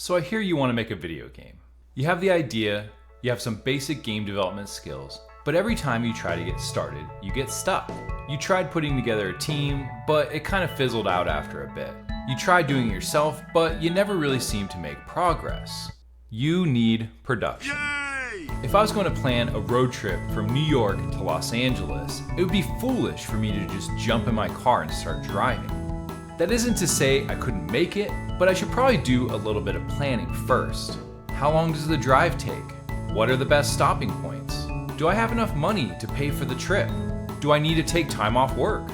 So I hear you want to make a video game. You have the idea, you have some basic game development skills, but every time you try to get started, you get stuck. You tried putting together a team, but it kind of fizzled out after a bit. You tried doing it yourself, but you never really seemed to make progress. You need production. Yay! If I was going to plan a road trip from New York to Los Angeles, it would be foolish for me to just jump in my car and start driving. That isn't to say I couldn't make it, but I should probably do a little bit of planning first. How long does the drive take? What are the best stopping points? Do I have enough money to pay for the trip? Do I need to take time off work?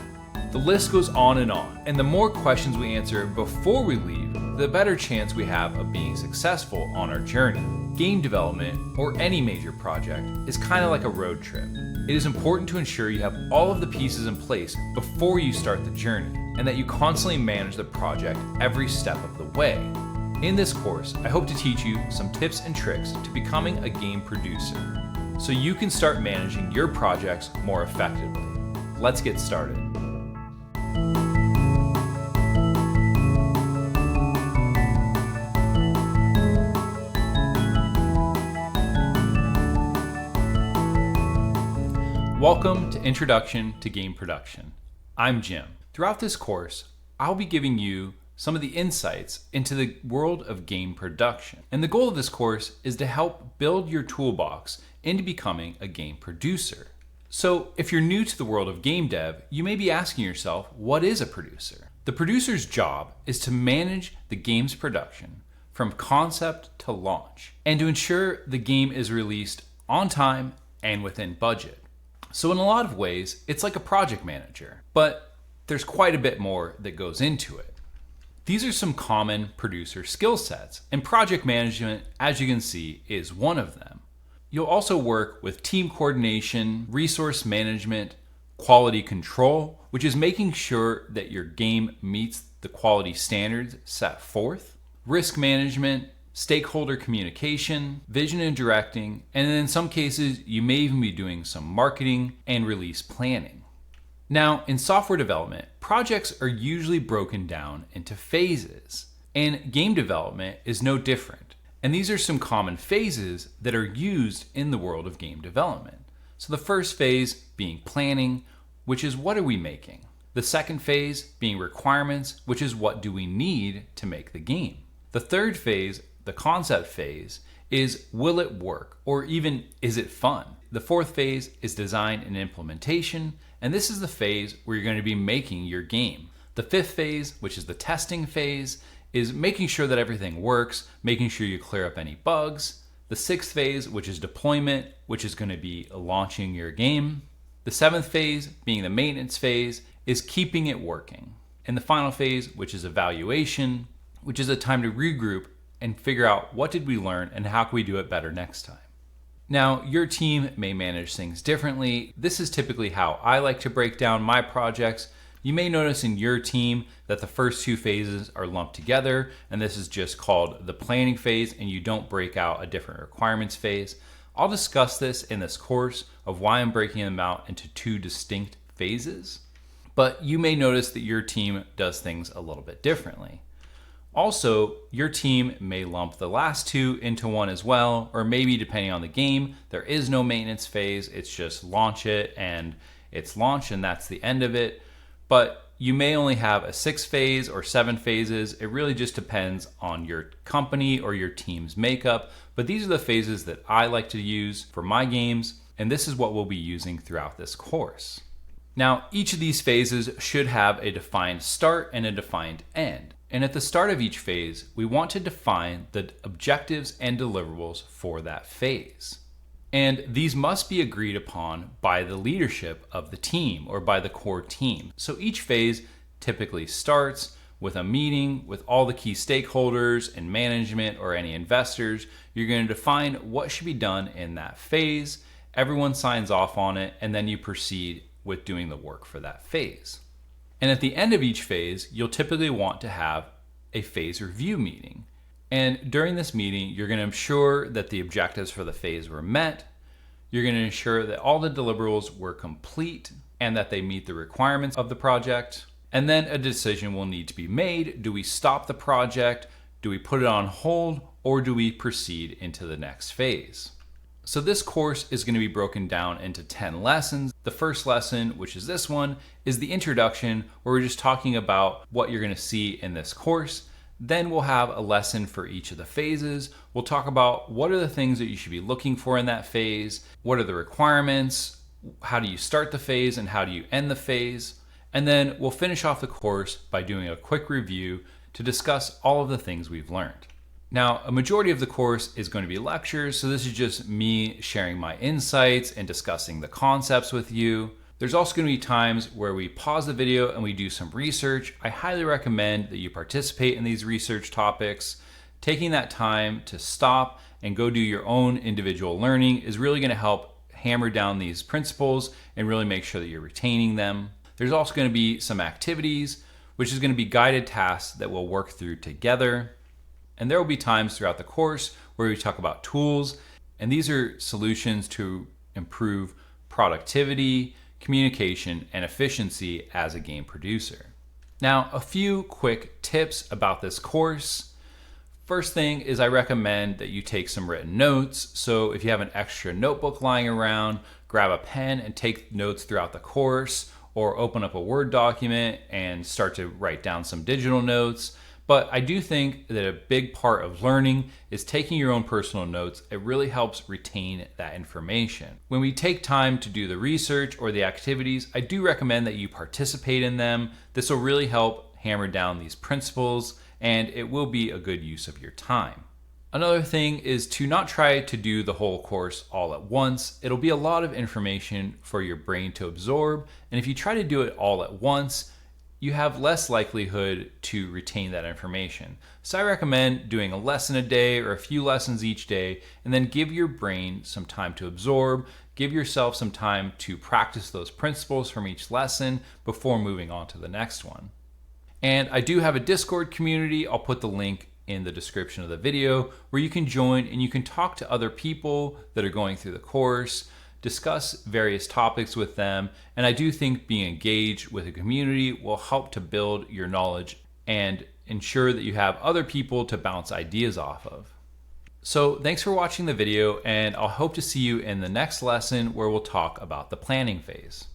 The list goes on, and the more questions we answer before we leave, the better chance we have of being successful on our journey. Game development, or any major project, is kind of like a road trip. It is important to ensure you have all of the pieces in place before you start the journey, and that you constantly manage the project every step of the way. In this course, I hope to teach you some tips and tricks to becoming a game producer, so you can start managing your projects more effectively. Let's get started. Welcome to Introduction to Game Production. I'm Jim. Throughout this course, I'll be giving you some of the insights into the world of game production. And the goal of this course is to help build your toolbox into becoming a game producer. So if you're new to the world of game dev, you may be asking yourself, what is a producer? The producer's job is to manage the game's production from concept to launch, and to ensure the game is released on time and within budget. So in a lot of ways, it's like a project manager, but there's quite a bit more that goes into it. These are some common producer skill sets, and project management, as you can see, is one of them. You'll also work with team coordination, resource management, quality control, which is making sure that your game meets the quality standards set forth, risk management, stakeholder communication, vision and directing, and in some cases, you may even be doing some marketing and release planning. Now, in software development, projects are usually broken down into phases, and game development is no different. And these are some common phases that are used in the world of game development. So the first phase being planning, which is what are we making? The second phase being requirements, which is what do we need to make the game? The third phase, the concept phase, is will it work, or even is it fun? The fourth phase is design and implementation, and this is the phase where you're going to be making your game. The fifth phase, which is the testing phase, is making sure that everything works, making sure you clear up any bugs. The sixth phase, which is deployment, which is going to be launching your game. The seventh phase, being the maintenance phase, is keeping it working. And the final phase, which is evaluation, which is a time to regroup and figure out what did we learn and how can we do it better next time. Now, your team may manage things differently. This is typically how I like to break down my projects. You may notice in your team that the first two phases are lumped together, and this is just called the planning phase, and you don't break out a different requirements phase. I'll discuss this in this course of why I'm breaking them out into two distinct phases, but you may notice that your team does things a little bit differently. Also, your team may lump the last two into one as well, or maybe depending on the game, there is no maintenance phase, it's just launch it and it's launched and that's the end of it. But you may only have a 6 phase or 7 phases. It really just depends on your company or your team's makeup. But these are the phases that I like to use for my games, and this is what we'll be using throughout this course. Now, each of these phases should have a defined start and a defined end. And at the start of each phase, we want to define the objectives and deliverables for that phase. And these must be agreed upon by the leadership of the team or by the core team. So each phase typically starts with a meeting with all the key stakeholders and management or any investors. You're going to define what should be done in that phase. Everyone signs off on it, and then you proceed with doing the work for that phase. And at the end of each phase, you'll typically want to have a phase review meeting. And during this meeting, you're going to ensure that the objectives for the phase were met. You're going to ensure that all the deliverables were complete and that they meet the requirements of the project. And then a decision will need to be made. Do we stop the project? Do we put it on hold, or do we proceed into the next phase? So this course is going to be broken down into 10 lessons. The first lesson, which is this one, is the introduction, where we're just talking about what you're going to see in this course. Then we'll have a lesson for each of the phases. We'll talk about what are the things that you should be looking for in that phase, what are the requirements, how do you start the phase, and how do you end the phase. And then we'll finish off the course by doing a quick review to discuss all of the things we've learned. Now, a majority of the course is going to be lectures, so this is just me sharing my insights and discussing the concepts with you. There's also going to be times where we pause the video and we do some research. I highly recommend that you participate in these research topics. Taking that time to stop and go do your own individual learning is really going to help hammer down these principles and really make sure that you're retaining them. There's also going to be some activities, which is going to be guided tasks that we'll work through together. And there will be times throughout the course where we talk about tools, and these are solutions to improve productivity, communication, and efficiency as a game producer. Now, a few quick tips about this course. First thing is I recommend that you take some written notes. So if you have an extra notebook lying around, grab a pen and take notes throughout the course, or open up a Word document and start to write down some digital notes. But I do think that a big part of learning is taking your own personal notes. It really helps retain that information. When we take time to do the research or the activities, I do recommend that you participate in them. This will really help hammer down these principles, and it will be a good use of your time. Another thing is to not try to do the whole course all at once. It'll be a lot of information for your brain to absorb, and if you try to do it all at once, you have less likelihood to retain that information. So I recommend doing a lesson a day or a few lessons each day, and then give your brain some time to absorb, give yourself some time to practice those principles from each lesson before moving on to the next one. And I do have a Discord community. I'll put the link in the description of the video where you can join and you can talk to other people that are going through the course, discuss various topics with them, and I do think being engaged with a community will help to build your knowledge and ensure that you have other people to bounce ideas off of. So thanks for watching the video, and I'll hope to see you in the next lesson where we'll talk about the planning phase.